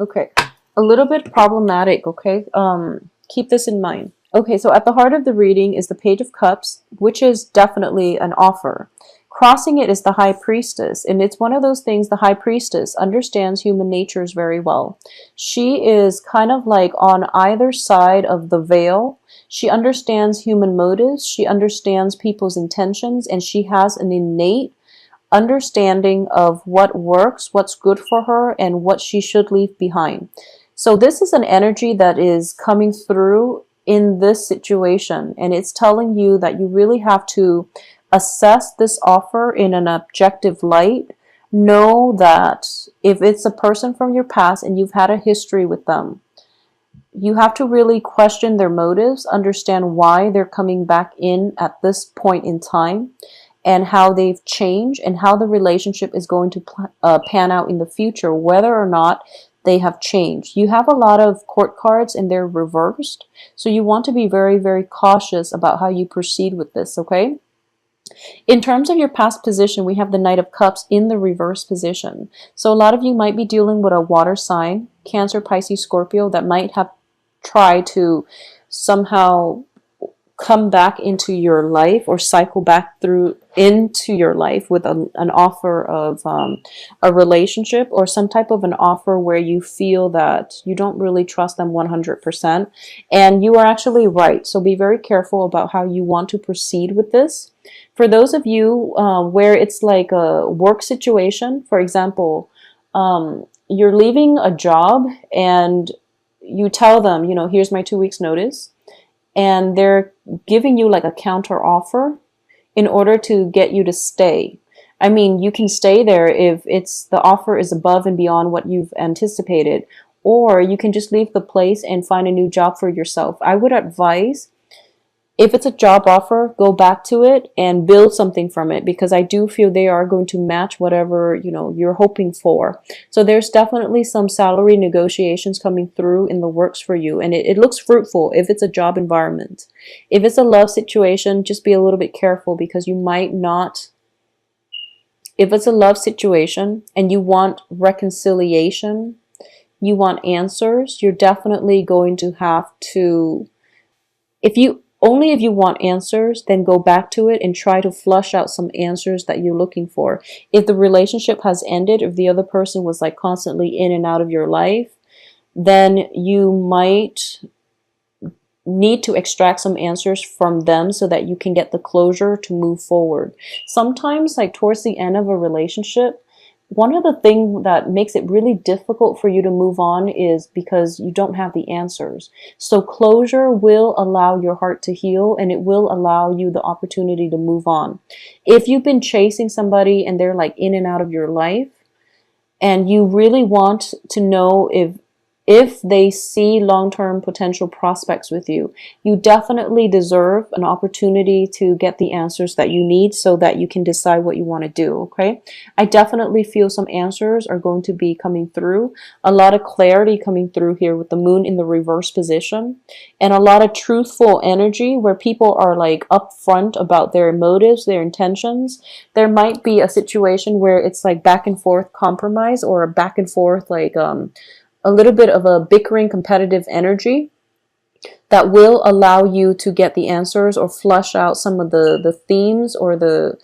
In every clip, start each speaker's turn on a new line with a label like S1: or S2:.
S1: Okay, a little bit problematic, okay? Keep this in mind. Okay, so at the heart of the reading is the Page of Cups, which is definitely an offer. Crossing it is the High Priestess, and it's one of those things. The High Priestess understands human natures very well. She is kind of like on either side of the veil. She understands human motives, she understands people's intentions, and she has an innate understanding of what works, what's good for her, and what she should leave behind. So this is an energy that is coming through in this situation, and it's telling you that you really have to assess this offer in an objective light. Know that if it's a person from your past and you've had a history with them, you have to really question their motives, understand why they're coming back in at this point in time, and how they've changed and how the relationship is going to pan out in the future, whether or not they have changed. You have a lot of court cards and they're reversed, so you want to be very, very cautious about how you proceed with this, okay? In terms of your past position, we have the Knight of Cups in the reverse position. So a lot of you might be dealing with a water sign, Cancer, Pisces, Scorpio, that might have tried to somehow come back into your life or cycle back through into your life with an offer of a relationship or some type of an offer where you feel that you don't really trust them 100%, and you are actually right. So be very careful about how you want to proceed with this. For those of you where it's like a work situation, for example, you're leaving a job and you tell them, you know, here's my 2 weeks notice, and they're giving you like a counter offer in order to get you to stay. I mean, you can stay there if it's the offer is above and beyond what you've anticipated, or you can just leave the place and find a new job for yourself. I would advise, if it's a job offer, go back to it and build something from it, because I do feel they are going to match whatever, you know, you're hoping for. So there's definitely some salary negotiations coming through in the works for you, and it looks fruitful if it's a job environment. If it's a love situation, just be a little bit careful, because you might not. If it's a love situation and you want reconciliation, you want answers, you're definitely going to have to, if you only if you want answers, then go back to it and try to flush out some answers that you're looking for. If the relationship has ended, if the other person was like constantly in and out of your life, then you might need to extract some answers from them so that you can get the closure to move forward. Sometimes, like towards the end of a relationship, one of the things that makes it really difficult for you to move on is because you don't have the answers. So closure will allow your heart to heal, and it will allow you the opportunity to move on. If you've been chasing somebody and they're like in and out of your life, and you really want to know if they see long-term potential prospects with you, you definitely deserve an opportunity to get the answers that you need so that you can decide what you want to do, okay? I definitely feel some answers are going to be coming through. A lot of clarity coming through here with the moon in the reverse position, and a lot of truthful energy where people are like upfront about their motives, their intentions. There might be a situation where it's like back and forth compromise, or a back and forth like a little bit of a bickering competitive energy that will allow you to get the answers or flush out some of the themes, or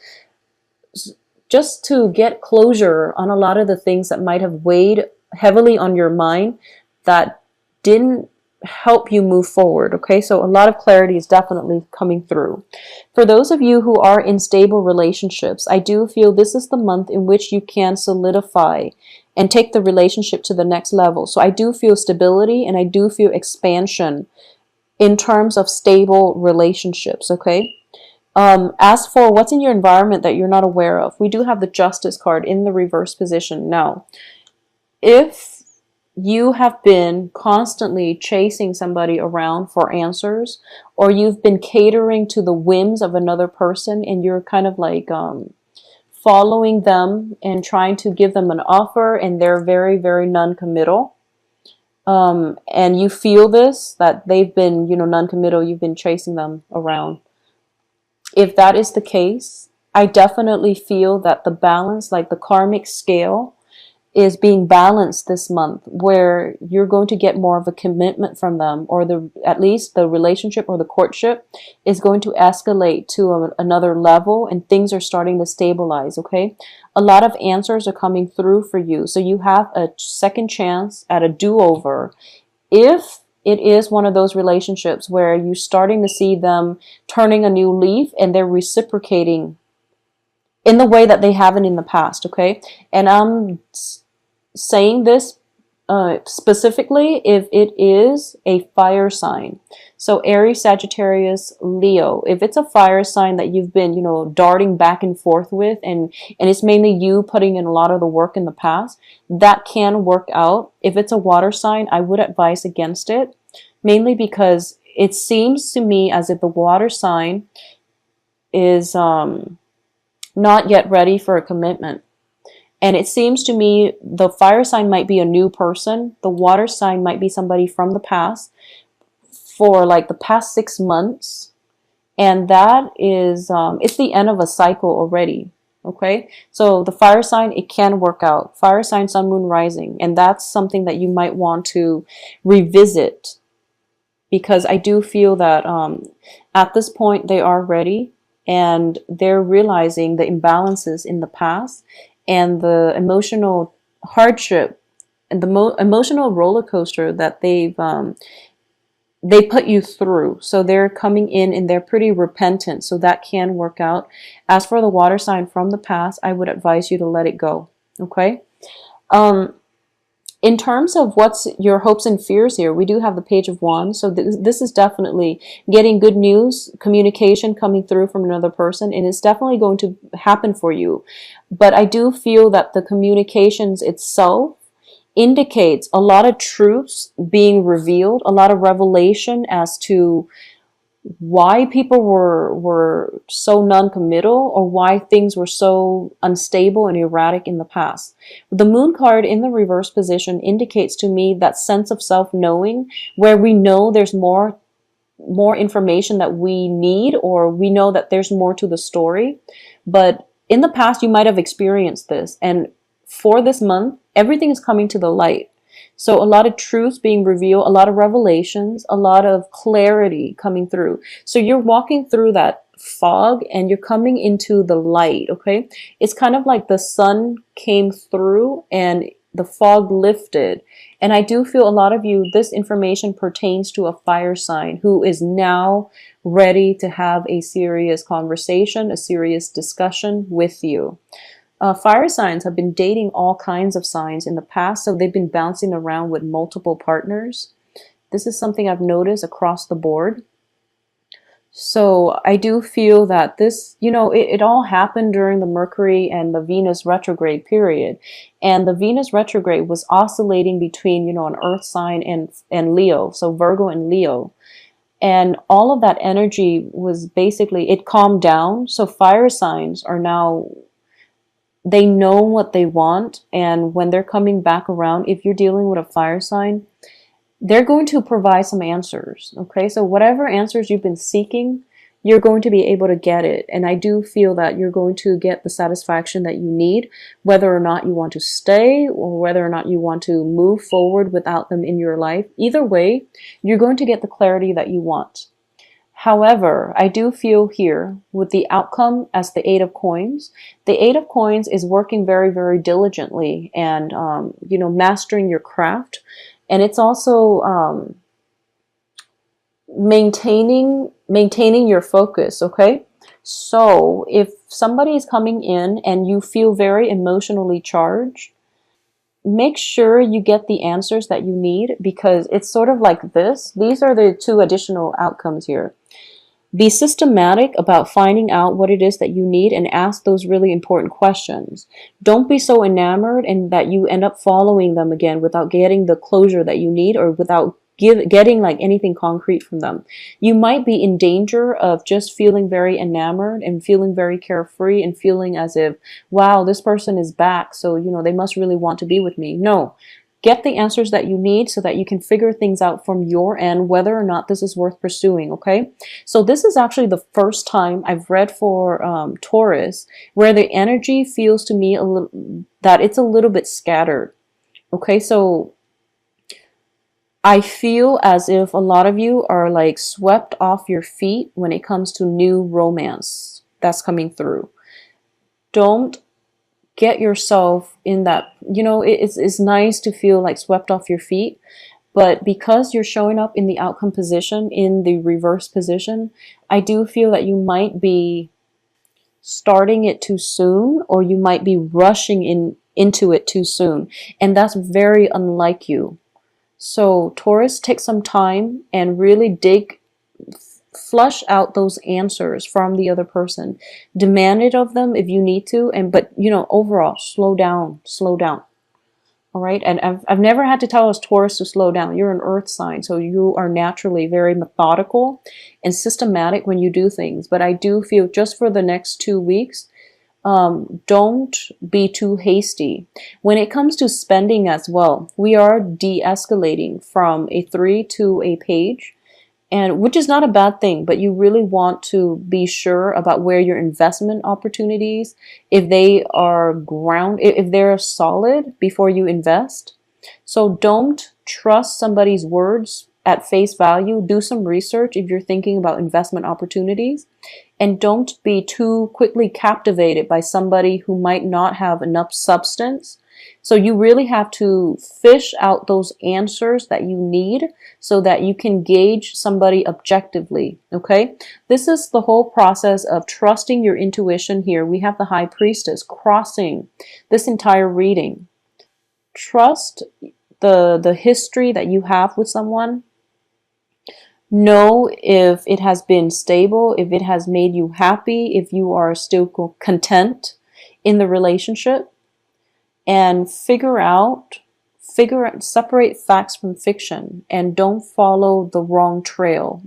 S1: just to get closure on a lot of the things that might have weighed heavily on your mind that didn't help you move forward, okay? So a lot of clarity is definitely coming through. For those of you who are in stable relationships, I do feel this is the month in which you can solidify and take the relationship to the next level. So I do feel stability, and I do feel expansion in terms of stable relationships, okay? As for what's in your environment that you're not aware of, we do have the Justice card in the reverse position. Now, if you have been constantly chasing somebody around for answers, or you've been catering to the whims of another person, and you're kind of like following them and trying to give them an offer, and they're very, very non-committal, and you feel this, that they've been, you know, non-committal, you've been chasing them around. If that is the case, I definitely feel that the balance, like the karmic scale, is being balanced this month, where you're going to get more of a commitment from them, or at least the relationship or the courtship is going to escalate to another level, and things are starting to stabilize. Okay, a lot of answers are coming through for you, so you have a second chance at a do-over if it is one of those relationships where you're starting to see them turning a new leaf and they're reciprocating in the way that they haven't in the past. Okay, and I'm saying this specifically if it is a fire sign. So Aries, Sagittarius, Leo. If it's a fire sign that you've been, darting back and forth with, and it's mainly you putting in a lot of the work in the past, that can work out. If it's a water sign, I would advise against it, mainly because it seems to me as if the water sign is not yet ready for a commitment. And it seems to me the fire sign might be a new person. The water sign might be somebody from the past for like the past 6 months. And that is, it's the end of a cycle already. Okay. So the fire sign, it can work out. Fire sign, sun, moon, rising. And that's something that you might want to revisit, because I do feel that at this point they are ready and they're realizing the imbalances in the past and the emotional hardship and the emotional roller coaster that they put you through. So they're coming in and they're pretty repentant. So that can work out. As for the water sign from the past, I would advise you to let it go. Okay. In terms of what's your hopes and fears here, we do have the Page of Wands. So this is definitely getting good news, communication coming through from another person, and it's definitely going to happen for you. But I do feel that the communications itself indicates a lot of truths being revealed, a lot of revelation as to why people were so non-committal, or why things were so unstable and erratic in the past. The Moon card in the reverse position indicates to me that sense of self-knowing, where we know there's more information that we need, or we know that there's more to the story. But in the past, you might have experienced this, and for this month, everything is coming to the light. So a lot of truths being revealed, a lot of revelations, a lot of clarity coming through. So you're walking through that fog and you're coming into the light, okay? It's kind of like the sun came through and the fog lifted. And I do feel a lot of you, this information pertains to a fire sign who is now ready to have a serious conversation, a serious discussion with you. Fire signs have been dating all kinds of signs in the past, so they've been bouncing around with multiple partners. This is something I've noticed across the board. So I do feel that this, it all happened during the Mercury and the Venus retrograde period. And the Venus retrograde was oscillating between, an earth sign and Leo, so Virgo and Leo. And all of that energy was basically, it calmed down. So fire signs are now, they know what they want, and when they're coming back around, if you're dealing with a fire sign, they're going to provide some answers. Okay, so whatever answers you've been seeking, you're going to be able to get it. And I do feel that you're going to get the satisfaction that you need, whether or not you want to stay or whether or not you want to move forward without them in your life. Either way, you're going to get the clarity that you want. However, I do feel here with the outcome as the Eight of Coins, the Eight of Coins is working very, very diligently and, mastering your craft. And it's also maintaining your focus, okay? So if somebody is coming in and you feel very emotionally charged, make sure you get the answers that you need, because it's sort of like this. These are the two additional outcomes here. Be systematic about finding out what it is that you need and ask those really important questions. Don't be so enamored and that you end up following them again without getting the closure that you need, or without getting like anything concrete from them. You might be in danger of just feeling very enamored and feeling very carefree and feeling as if, wow, this person is back, so they must really want to be with me. No. Get the answers that you need so that you can figure things out from your end, whether or not this is worth pursuing, okay? So this is actually the first time I've read for Taurus where the energy feels to me that it's a little bit scattered. Okay, so I feel as if a lot of you are like swept off your feet when it comes to new romance that's coming through. Don't get yourself in that, it's nice to feel like swept off your feet, but because you're showing up in the outcome position, in the reverse position, I do feel that you might be starting it too soon, or you might be rushing into it too soon, and that's very unlike you. So Taurus, take some time and really flush out those answers from the other person. Demand it of them if you need to, but overall, slow down, slow down. All right. And I've never had to tell us Taurus to slow down. You're an earth sign, so you are naturally very methodical and systematic when you do things. But I do feel just for the next 2 weeks, don't be too hasty. When it comes to spending as well, we are de-escalating from a 3 to a page, and which is not a bad thing, but you really want to be sure about where your investment opportunities, if they are if they're solid before you invest. So don't trust somebody's words at face value. Do some research if you're thinking about investment opportunities, and don't be too quickly captivated by somebody who might not have enough substance. So you really have to fish out those answers that you need so that you can gauge somebody objectively, okay? This is the whole process of trusting your intuition here. We have the High Priestess crossing this entire reading. Trust the history that you have with someone. Know if it has been stable, if it has made you happy, if you are still content in the relationship, and separate facts from fiction, and don't follow the wrong trail.